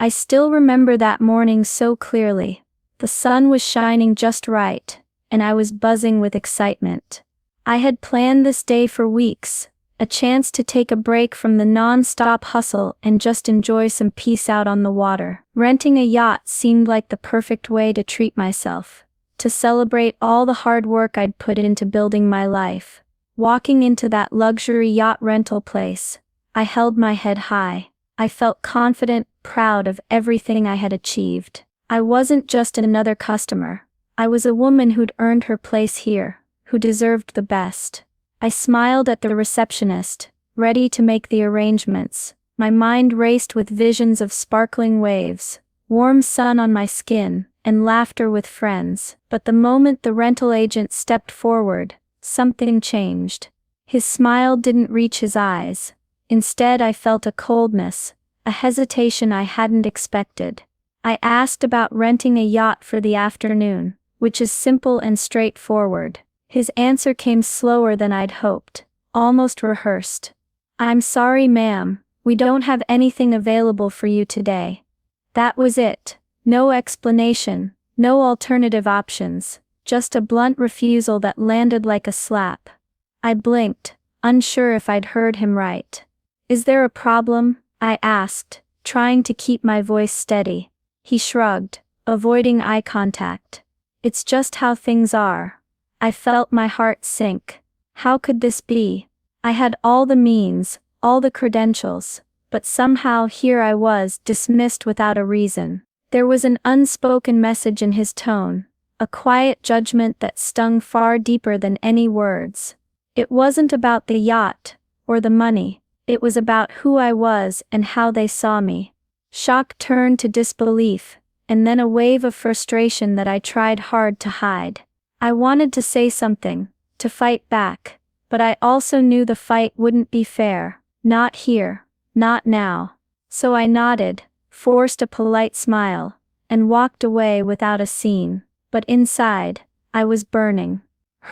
I still remember that morning so clearly. The sun was shining just right, and I was buzzing with excitement. I had planned this day for weeks, a chance to take a break from the non-stop hustle and just enjoy some peace out on the water. Renting a yacht seemed like the perfect way to treat myself, to celebrate all the hard work I'd put into building my life. Walking into that luxury yacht rental place, I held my head high. I felt confident, proud of everything I had achieved. I wasn't just another customer. I was a woman who'd earned her place here, who deserved the best. I smiled at the receptionist, ready to make the arrangements. My mind raced with visions of sparkling waves, warm sun on my skin, and laughter with friends. But the moment the rental agent stepped forward, something changed. His smile didn't reach his eyes. Instead, I felt a coldness, a hesitation I hadn't expected. I asked about renting a yacht for the afternoon, which is simple and straightforward. His answer came slower than I'd hoped, almost rehearsed. "I'm sorry, ma'am, we don't have anything available for you today." That was it. No explanation, no alternative options, just a blunt refusal that landed like a slap. I blinked, unsure if I'd heard him right. "Is there a problem?" I asked, trying to keep my voice steady. He shrugged, avoiding eye contact. "It's just how things are." I felt my heart sink. How could this be? I had all the means, all the credentials, but somehow here I was dismissed without a reason. There was an unspoken message in his tone, a quiet judgment that stung far deeper than any words. It wasn't about the yacht, or the money. It was about who I was and how they saw me. Shock turned to disbelief, and then a wave of frustration that I tried hard to hide. I wanted to say something, to fight back, but I also knew the fight wouldn't be fair. Not here, not now. So I nodded, forced a polite smile, and walked away without a scene. But inside, I was burning.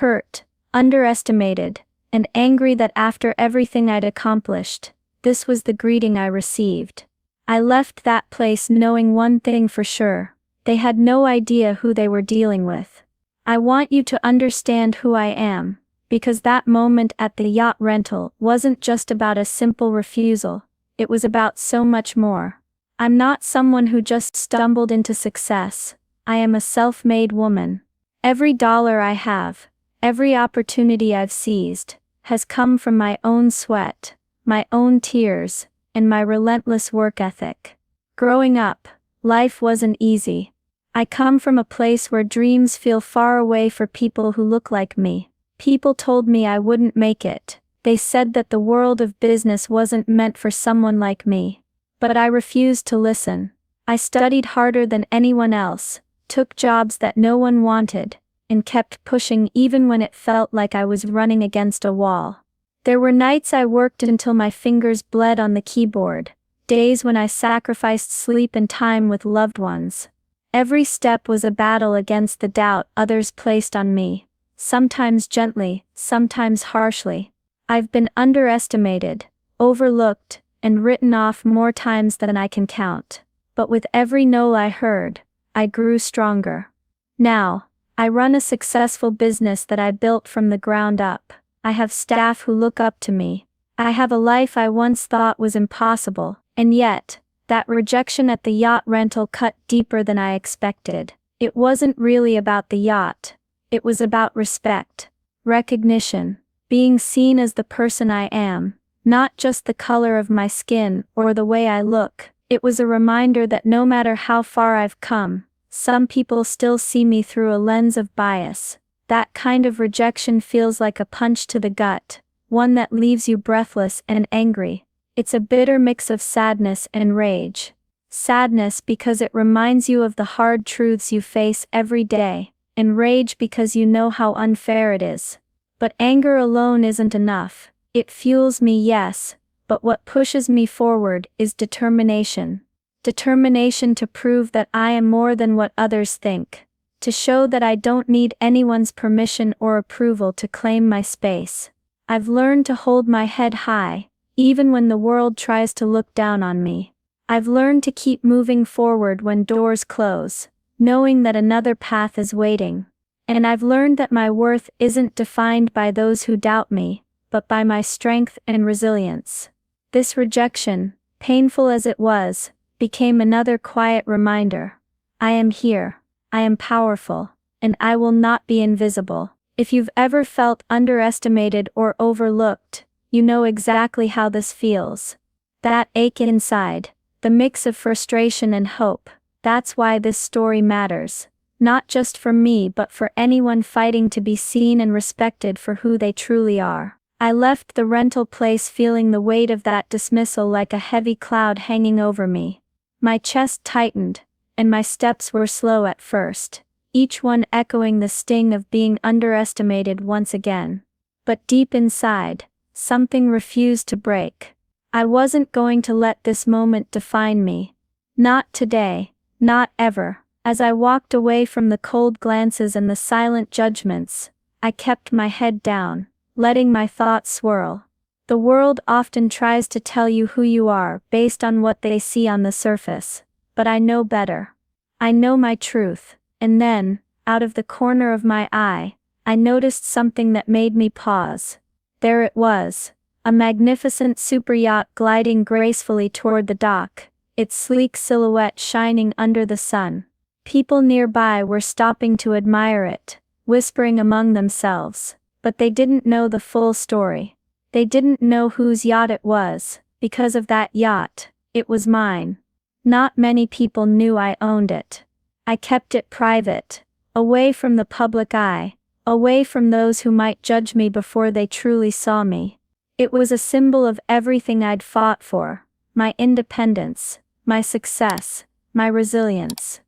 Hurt, underestimated, and angry that after everything I'd accomplished, this was the greeting I received. I left that place knowing one thing for sure: they had no idea who they were dealing with. I want you to understand who I am, because that moment at the yacht rental wasn't just about a simple refusal, it was about so much more. I'm not someone who just stumbled into success. I am a self-made woman. Every dollar I have, every opportunity I've seized, has come from my own sweat, my own tears, and my relentless work ethic. Growing up, life wasn't easy. I come from a place where dreams feel far away for people who look like me. People told me I wouldn't make it. They said that the world of business wasn't meant for someone like me. But I refused to listen. I studied harder than anyone else, took jobs that no one wanted, and kept pushing even when it felt like I was running against a wall. There were nights I worked until my fingers bled on the keyboard, days when I sacrificed sleep and time with loved ones. Every step was a battle against the doubt others placed on me, sometimes gently, sometimes harshly. I've been underestimated, overlooked, and written off more times than I can count. But with every no I heard, I grew stronger. Now, I run a successful business that I built from the ground up. I have staff who look up to me. I have a life I once thought was impossible, and yet, that rejection at the yacht rental cut deeper than I expected. It wasn't really about the yacht. It was about respect, recognition, being seen as the person I am, not just the color of my skin or the way I look. It was a reminder that no matter how far I've come, some people still see me through a lens of bias. That kind of rejection feels like a punch to the gut, one that leaves you breathless and angry. It's a bitter mix of sadness and rage. Sadness because it reminds you of the hard truths you face every day, and rage because you know how unfair it is. But anger alone isn't enough. It fuels me, yes, but what pushes me forward is determination. Determination to prove that I am more than what others think. To show that I don't need anyone's permission or approval to claim my space. I've learned to hold my head high, even when the world tries to look down on me. I've learned to keep moving forward when doors close, knowing that another path is waiting. And I've learned that my worth isn't defined by those who doubt me, but by my strength and resilience. This rejection, painful as it was, became another quiet reminder. I am here, I am powerful, and I will not be invisible. If you've ever felt underestimated or overlooked, you know exactly how this feels. That ache inside, the mix of frustration and hope, that's why this story matters. Not just for me but for anyone fighting to be seen and respected for who they truly are. I left the rental place feeling the weight of that dismissal like a heavy cloud hanging over me. My chest tightened, and my steps were slow at first, each one echoing the sting of being underestimated once again. But deep inside, something refused to break. I wasn't going to let this moment define me. Not today, not ever. As I walked away from the cold glances and the silent judgments, I kept my head down, letting my thoughts swirl. The world often tries to tell you who you are based on what they see on the surface, but I know better. I know my truth. And then, out of the corner of my eye, I noticed something that made me pause. There it was, a magnificent superyacht gliding gracefully toward the dock, its sleek silhouette shining under the sun. People nearby were stopping to admire it, whispering among themselves, but they didn't know the full story. They didn't know whose yacht it was. Because of that yacht, it was mine. Not many people knew I owned it. I kept it private, away from the public eye, away from those who might judge me before they truly saw me. It was a symbol of everything I'd fought for, my independence, my success, my resilience.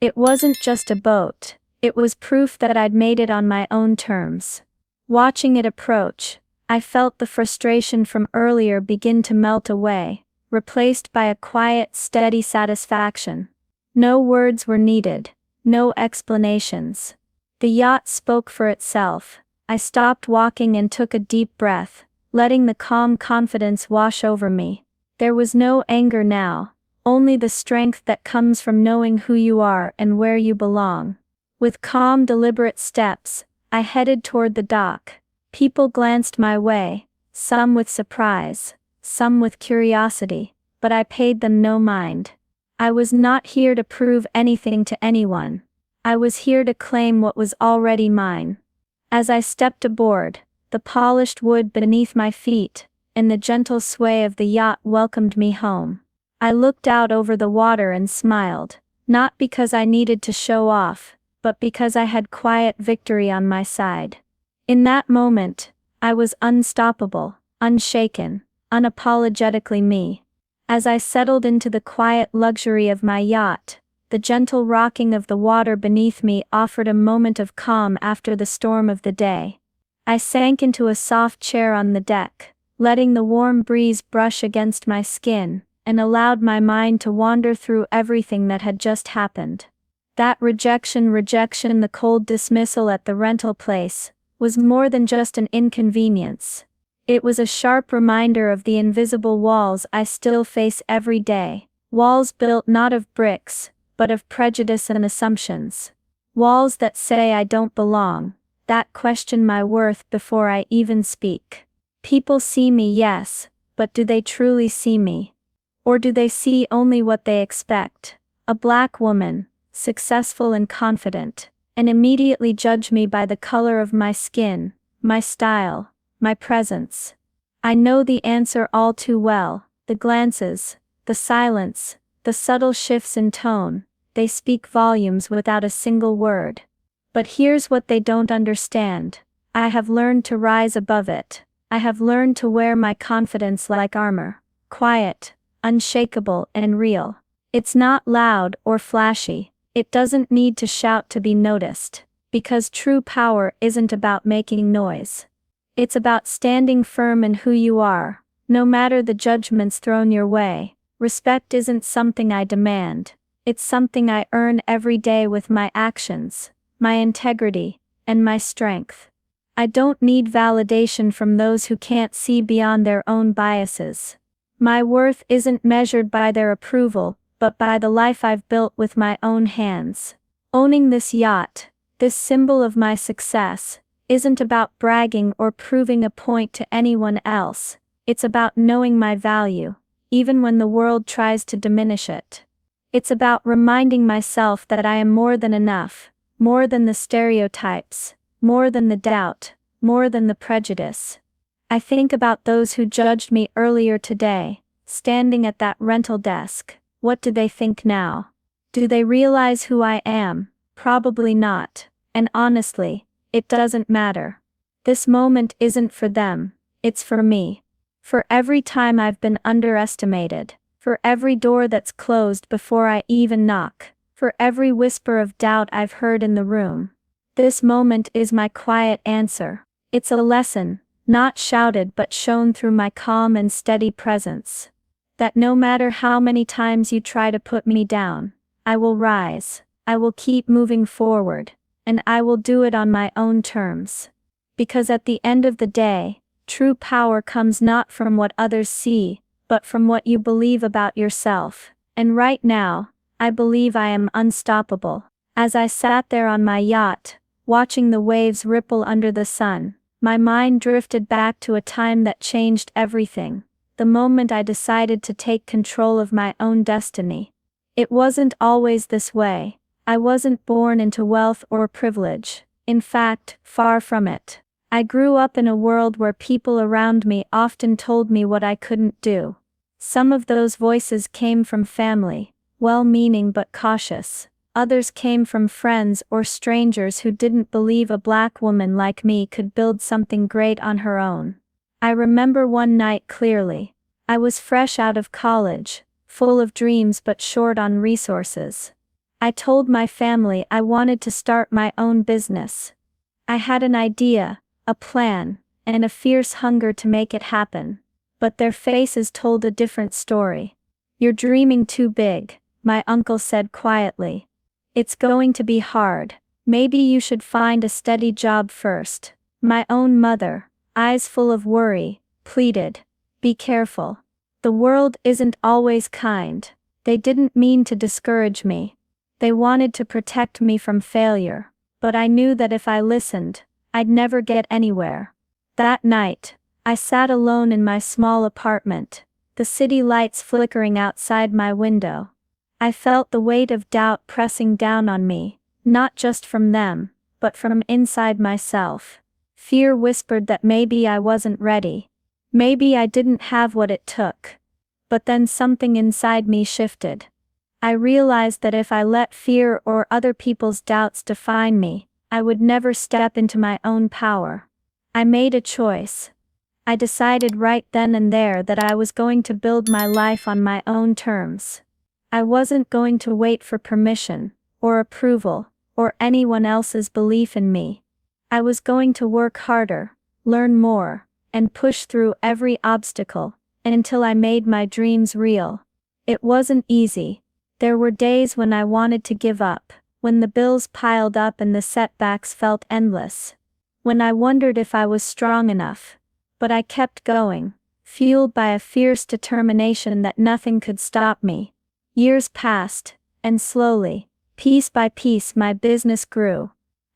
It wasn't just a boat, it was proof that I'd made it on my own terms. Watching it approach, I felt the frustration from earlier begin to melt away, replaced by a quiet, steady satisfaction. No words were needed, no explanations. The yacht spoke for itself. I stopped walking and took a deep breath, letting the calm confidence wash over me. There was no anger now. Only the strength that comes from knowing who you are and where you belong. With calm, deliberate steps, I headed toward the dock. People glanced my way, some with surprise, some with curiosity, but I paid them no mind. I was not here to prove anything to anyone. I was here to claim what was already mine. As I stepped aboard, the polished wood beneath my feet, and the gentle sway of the yacht welcomed me home. I looked out over the water and smiled, not because I needed to show off, but because I had quiet victory on my side. In that moment, I was unstoppable, unshaken, unapologetically me. As I settled into the quiet luxury of my yacht, the gentle rocking of the water beneath me offered a moment of calm after the storm of the day. I sank into a soft chair on the deck, letting the warm breeze brush against my skin, and allowed my mind to wander through everything that had just happened. That rejection, the cold dismissal at the rental place, was more than just an inconvenience. It was a sharp reminder of the invisible walls I still face every day. Walls built not of bricks, but of prejudice and assumptions. Walls that say I don't belong, that question my worth before I even speak. People see me, yes, but do they truly see me? Or do they see only what they expect? A black woman, successful and confident, and immediately judge me by the color of my skin, my style, my presence. I know the answer all too well. The glances, the silence, the subtle shifts in tone, they speak volumes without a single word. But here's what they don't understand. I have learned to rise above it. I have learned to wear my confidence like armor, quiet, unshakable and real. It's not loud or flashy. It doesn't need to shout to be noticed, because true power isn't about making noise. It's about standing firm in who you are, no matter the judgments thrown your way. Respect isn't something I demand, it's something I earn every day with my actions, my integrity, and my strength. I don't need validation from those who can't see beyond their own biases. My worth isn't measured by their approval, but by the life I've built with my own hands. Owning this yacht, this symbol of my success, isn't about bragging or proving a point to anyone else. It's about knowing my value, even when the world tries to diminish it. It's about reminding myself that I am more than enough, more than the stereotypes, more than the doubt, more than the prejudice. I think about those who judged me earlier today, standing at that rental desk. What do they think now? Do they realize who I am? Probably not, and honestly, it doesn't matter. This moment isn't for them, it's for me. For every time I've been underestimated, for every door that's closed before I even knock, for every whisper of doubt I've heard in the room. This moment is my quiet answer. It's a lesson, not shouted but shown through my calm and steady presence. That no matter how many times you try to put me down, I will rise, I will keep moving forward, and I will do it on my own terms. Because at the end of the day, true power comes not from what others see, but from what you believe about yourself. And right now, I believe I am unstoppable. As I sat there on my yacht, watching the waves ripple under the sun, my mind drifted back to a time that changed everything. The moment I decided to take control of my own destiny. It wasn't always this way. I wasn't born into wealth or privilege. In fact, far from it. I grew up in a world where people around me often told me what I couldn't do. Some of those voices came from family, well-meaning but cautious. Others came from friends or strangers who didn't believe a black woman like me could build something great on her own. I remember one night clearly. I was fresh out of college, full of dreams but short on resources. I told my family I wanted to start my own business. I had an idea, a plan, and a fierce hunger to make it happen. But their faces told a different story. "You're dreaming too big," my uncle said quietly. "It's going to be hard. Maybe you should find a steady job first." My own mother, eyes full of worry, pleaded, "Be careful. The world isn't always kind." They didn't mean to discourage me. They wanted to protect me from failure. But I knew that if I listened, I'd never get anywhere. That night, I sat alone in my small apartment, the city lights flickering outside my window. I felt the weight of doubt pressing down on me, not just from them, but from inside myself. Fear whispered that maybe I wasn't ready. Maybe I didn't have what it took. But then something inside me shifted. I realized that if I let fear or other people's doubts define me, I would never step into my own power. I made a choice. I decided right then and there that I was going to build my life on my own terms. I wasn't going to wait for permission, or approval, or anyone else's belief in me. I was going to work harder, learn more, and push through every obstacle, until I made my dreams real. It wasn't easy. There were days when I wanted to give up, when the bills piled up and the setbacks felt endless. When I wondered if I was strong enough. But I kept going, fueled by a fierce determination that nothing could stop me. Years passed, and slowly, piece by piece, my business grew.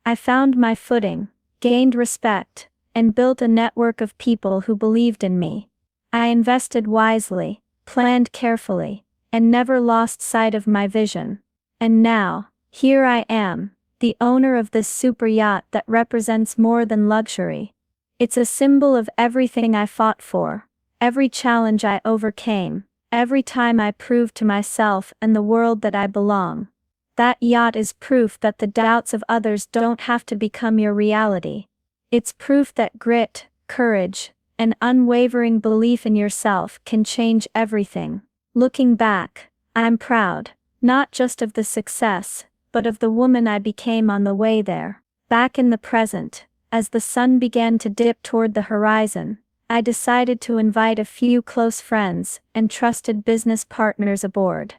I found my footing, gained respect, and built a network of people who believed in me. I invested wisely, planned carefully, and never lost sight of my vision. And now, here I am, the owner of this super yacht that represents more than luxury. It's a symbol of everything I fought for, every challenge I overcame, every time I proved to myself and the world that I belong. That yacht is proof that the doubts of others don't have to become your reality. It's proof that grit, courage, and unwavering belief in yourself can change everything. Looking back, I'm proud, not just of the success, but of the woman I became on the way there. Back in the present, as the sun began to dip toward the horizon, I decided to invite a few close friends and trusted business partners aboard.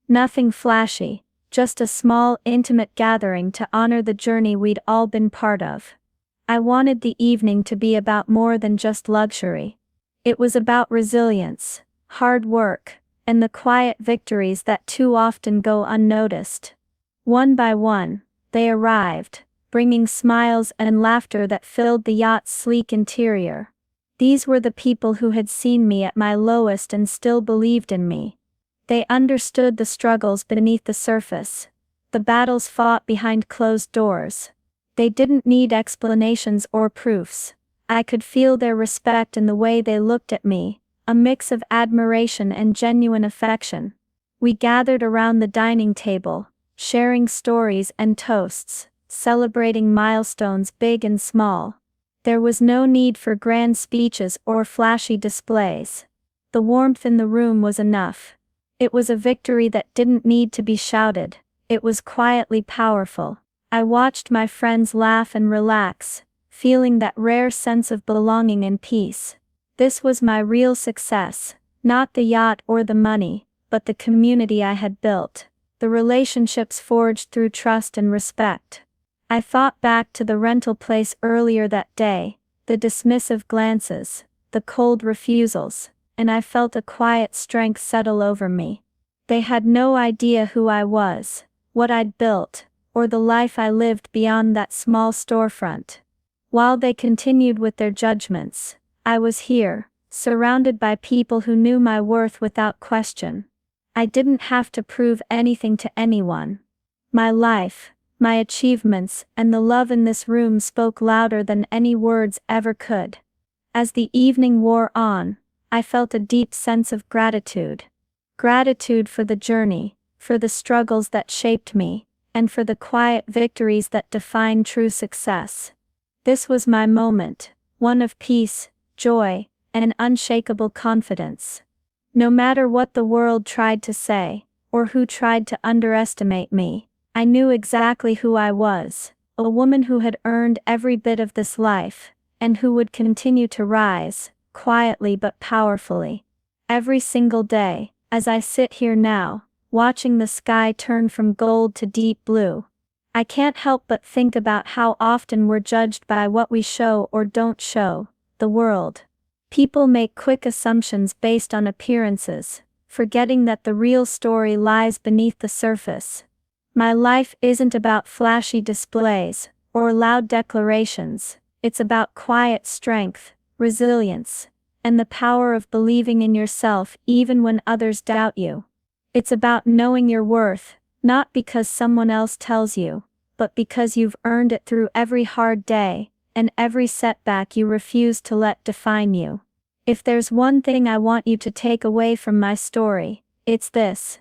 Nothing flashy, just a small, intimate gathering to honor the journey we'd all been part of. I wanted the evening to be about more than just luxury. It was about resilience, hard work, and the quiet victories that too often go unnoticed. One by one, they arrived, bringing smiles and laughter that filled the yacht's sleek interior. These were the people who had seen me at my lowest and still believed in me. They understood the struggles beneath the surface, the battles fought behind closed doors. They didn't need explanations or proofs. I could feel their respect in the way they looked at me, a mix of admiration and genuine affection. We gathered around the dining table, sharing stories and toasts, celebrating milestones big and small. There was no need for grand speeches or flashy displays. The warmth in the room was enough. It was a victory that didn't need to be shouted. It was quietly powerful. I watched my friends laugh and relax, feeling that rare sense of belonging and peace. This was my real success, not the yacht or the money, but the community I had built, the relationships forged through trust and respect. I thought back to the rental place earlier that day, the dismissive glances, the cold refusals, and I felt a quiet strength settle over me. They had no idea who I was, what I'd built, or the life I lived beyond that small storefront. While they continued with their judgments, I was here, surrounded by people who knew my worth without question. I didn't have to prove anything to anyone. My life, my achievements, and the love in this room spoke louder than any words ever could. As the evening wore on, I felt a deep sense of gratitude. Gratitude for the journey, for the struggles that shaped me, and for the quiet victories that define true success. This was my moment, one of peace, joy, and unshakable confidence. No matter what the world tried to say, or who tried to underestimate me, I knew exactly who I was, a woman who had earned every bit of this life, and who would continue to rise, quietly but powerfully. Every single day, as I sit here now, watching the sky turn from gold to deep blue, I can't help but think about how often we're judged by what we show or don't show the world. People make quick assumptions based on appearances, forgetting that the real story lies beneath the surface. My life isn't about flashy displays or loud declarations. It's about quiet strength, resilience, and the power of believing in yourself even when others doubt you. It's about knowing your worth, not because someone else tells you, but because you've earned it through every hard day, and every setback you refuse to let define you. If there's one thing I want you to take away from my story, it's this.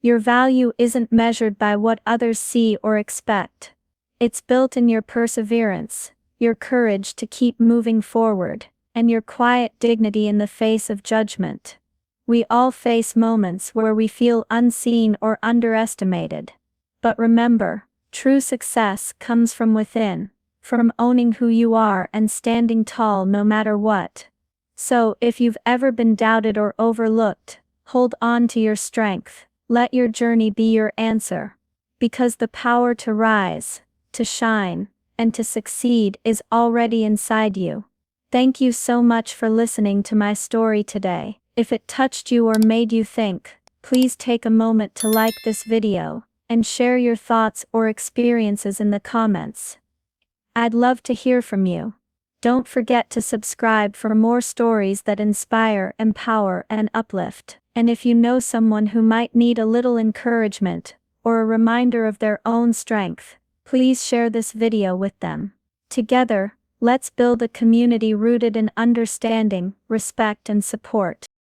Your value isn't measured by what others see or expect. It's built in your perseverance, your courage to keep moving forward, and your quiet dignity in the face of judgment. We all face moments where we feel unseen or underestimated. But remember, true success comes from within, from owning who you are and standing tall no matter what. So, if you've ever been doubted or overlooked, hold on to your strength. Let your journey be your answer. Because the power to rise, to shine, and to succeed is already inside you. Thank you so much for listening to my story today. If it touched you or made you think, please take a moment to like this video, and share your thoughts or experiences in the comments. I'd love to hear from you. Don't forget to subscribe for more stories that inspire, empower, and uplift. And if you know someone who might need a little encouragement, or a reminder of their own strength, please share this video with them. Together, let's build a community rooted in understanding, respect, and support.